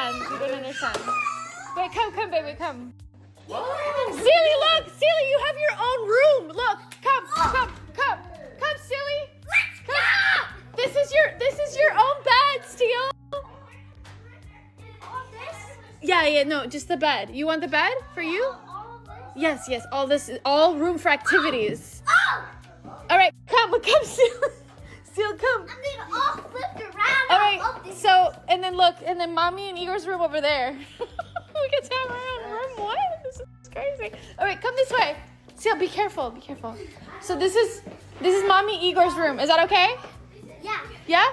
understand. We don't understand. Wait, come, baby, come. Silly, look, Silly, you have your own room. Look, come, Silly. Let's Come. go! This is your own bed, Steele. All this? Yeah, no, just the bed. You want the bed for you? All this? Yes, all this is all room for activities. Oh! All right, come, Steele. Steele, come. I'm being all flipped around. All right, so, and then Mommy and Igor's room over there. We get to have our own room. What? This is crazy. All right, come this way. Steele, be careful. So this is Mommy Igor's room. Is that okay? Yeah. Yeah?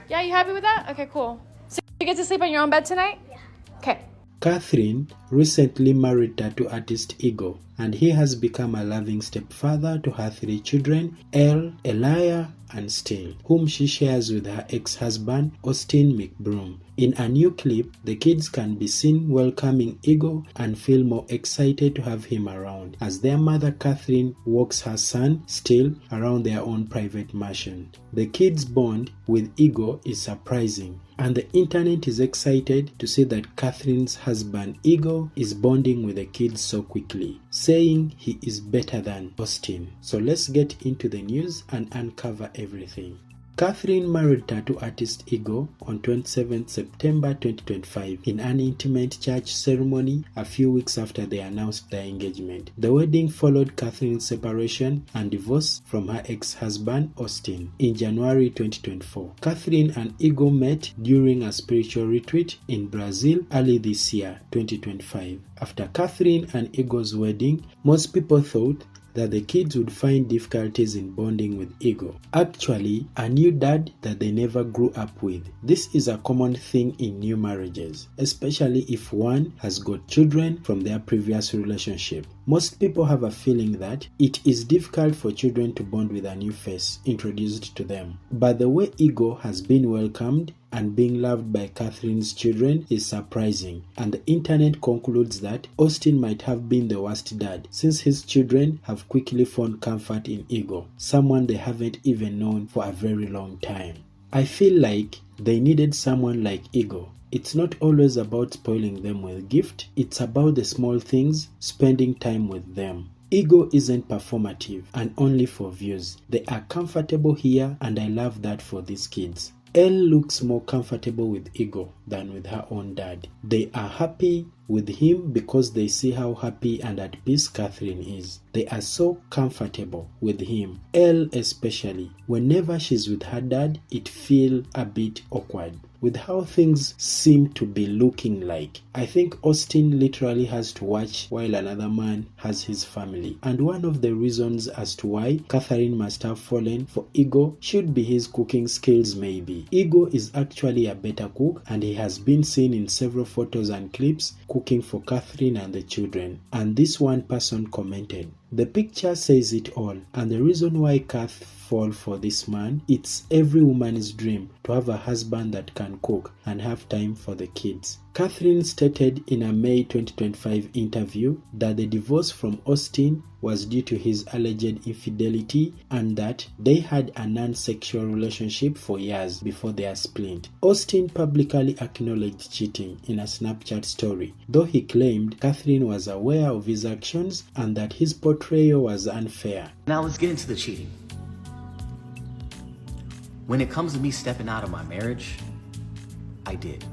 Yeah, you happy with that? Okay, cool. So you get to sleep on your own bed tonight? Yeah. Okay. Catherine recently married tattoo artist Igor, and he has become a loving stepfather to her 3 children, Elle, Alaïa, and Steele, whom she shares with her ex-husband, Austin Mcbroom. In a new clip, the kids can be seen welcoming Igor and feel more excited to have him around, as their mother Catherine walks her son, Steele, around their own private mansion. The kids' bond with Igor is surprising, and the internet is excited to see that Catherine's husband Igor is bonding with the kids so quickly, saying he is better than Austin. So let's get into the news and uncover everything. Catherine married tattoo artist Igor on 27 September 2025 in an intimate church ceremony a few weeks after they announced their engagement. The wedding followed Catherine's separation and divorce from her ex-husband Austin in January 2024. Catherine and Igor met during a spiritual retreat in Brazil early this year, 2025. After Catherine and Igor's wedding, most people thought that the kids would find difficulties in bonding with Igor. Actually, a new dad that they never grew up with. This is a common thing in new marriages, especially if one has got children from their previous relationship. Most people have a feeling that it is difficult for children to bond with a new face introduced to them. But the way Igor has been welcomed and being loved by Catherine's children is surprising, and the internet concludes that Austin might have been the worst dad, since his children have quickly found comfort in Igor, someone they haven't even known for a very long time. I feel like they needed someone like Igor. It's not always about spoiling them with gift, it's about the small things, spending time with them. Igor isn't performative and only for views. They are comfortable here, and I love that for these kids. Elle looks more comfortable with Igor than with her own dad. They are happy with him because they see how happy and at peace Catherine is. They are so comfortable with him. Elle especially. Whenever she's with her dad, it feels a bit awkward with how things seem to be looking like. I think Austin literally has to watch while another man has his family. And one of the reasons as to why Catherine must have fallen for Igor should be his cooking skills maybe. Igor is actually a better cook, and he has been seen in several photos and clips cooking for Catherine and the children. And this one person commented, "The picture says it all, and the reason why Kath fall for this man, it's every woman's dream to have a husband that can cook and have time for the kids." Catherine stated in a May 2025 interview that the divorce from Austin was due to his alleged infidelity and that they had a non-sexual relationship for years before their split. Austin publicly acknowledged cheating in a Snapchat story, though he claimed Catherine was aware of his actions and that his portrayal was unfair. Now let's get into the cheating. When it comes to me stepping out of my marriage, I did.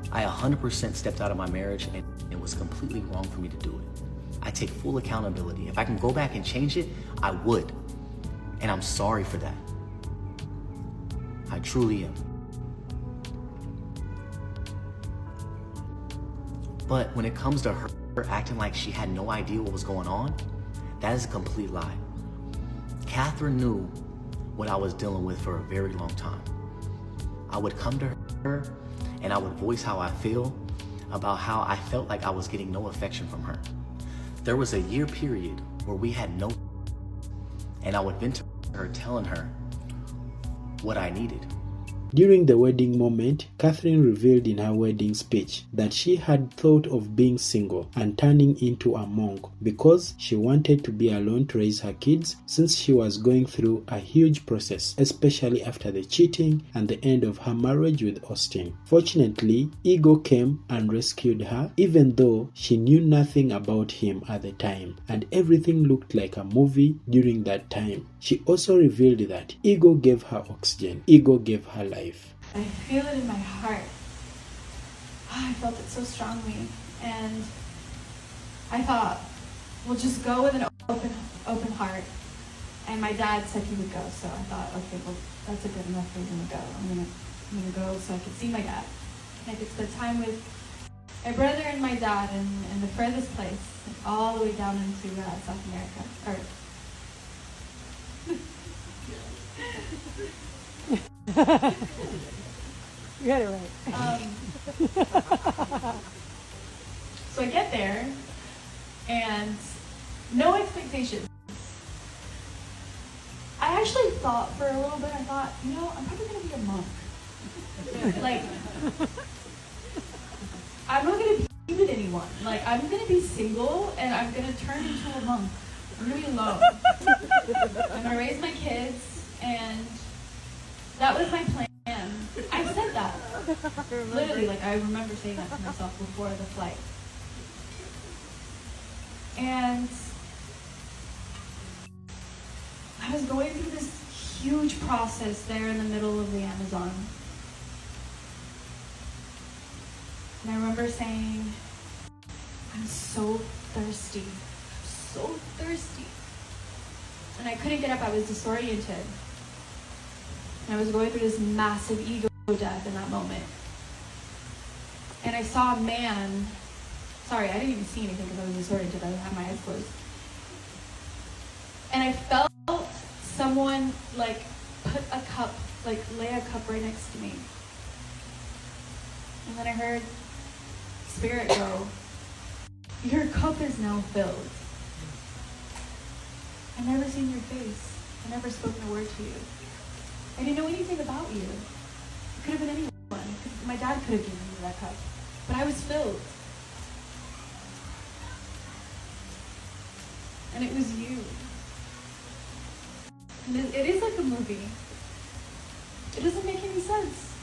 I 100% stepped out of my marriage, and it was completely wrong for me to do it. I take full accountability. If I can go back and change it, I would. And I'm sorry for that. I truly am. But when it comes to her acting like she had no idea what was going on, that is a complete lie. Catherine knew what I was dealing with for a very long time. I would come to her and I would voice how I feel about how I felt like I was getting no affection from her. There was a year period where we had no, and I would vent to her telling her what I needed. During the wedding moment, Catherine revealed in her wedding speech that she had thought of being single and turning into a monk because she wanted to be alone to raise her kids, since she was going through a huge process, especially after the cheating and the end of her marriage with Austin. Fortunately, Igor came and rescued her, even though she knew nothing about him at the time, and everything looked like a movie during that time. She also revealed that Igor gave her oxygen. Igor gave her life. I feel it in my heart. I felt it so strongly, and I thought, we'll just go with an open heart. And my dad said he would go, so I thought, okay, well, that's a good enough reason to go. I'm gonna go so I could see my dad. And I could spend time with my brother and my dad in the furthest place, all the way down into South America. You got it right. So I get there, and no expectations. I actually thought for a little bit, I'm probably going to be a monk. Like, I'm not going to be with anyone. Like, I'm going to be single, and I'm going to turn into a monk. I'm going to be alone. I'm going to raise my kids, and that was my plan. I said that. Literally, like, I remember saying that to myself before the flight. And I was going through this huge process there in the middle of the Amazon. And I remember saying, I'm so thirsty. I'm so thirsty. And I couldn't get up. I was disoriented. And I was going through this massive ego death in that moment. And I saw a man. Sorry, I didn't even see anything because I was disoriented. I had my eyes closed. And I felt someone like put a cup, like lay a cup right next to me. And then I heard Spirit go, your cup is now filled. I've never seen your face. I've never spoken a word to you. I didn't know anything about you. It could have been anyone. My dad could have given me that cup. But I was filled. And it was you. And it is like a movie. It doesn't make any sense.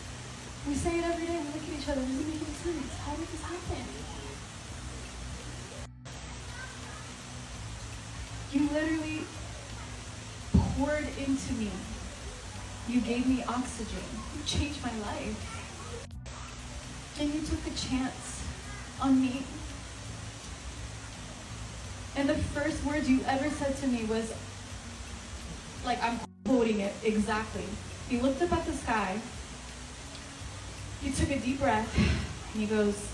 We say it every day, we look at each other, it doesn't make any sense. How did this happen? You literally poured into me. You gave me oxygen. You changed my life. And you took a chance on me. And the first words you ever said to me was, like, I'm quoting it exactly. He looked up at the sky. He took a deep breath. And he goes,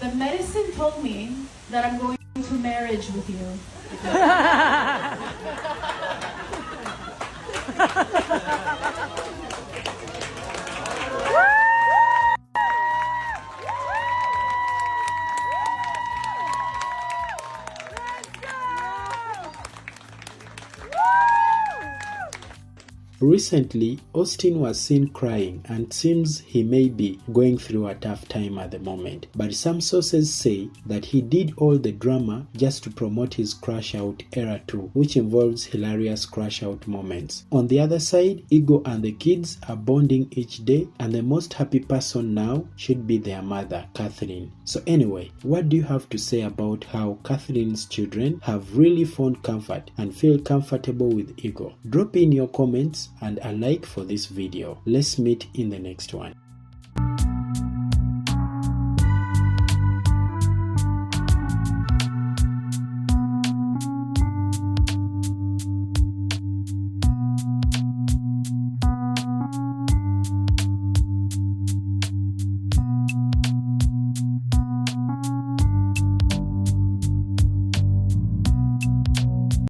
the medicine told me that I'm going to marriage with you. Recently, Austin was seen crying and seems he may be going through a tough time at the moment, but some sources say that he did all the drama just to promote his Crash Out Era 2, which involves hilarious crash out moments. On the other side, Igor and the kids are bonding each day, and the most happy person now should be their mother, Catherine. So anyway, what do you have to say about how Catherine's children have really found comfort and feel comfortable with Igor? Drop in your comments and a like for this video. Let's meet in the next one.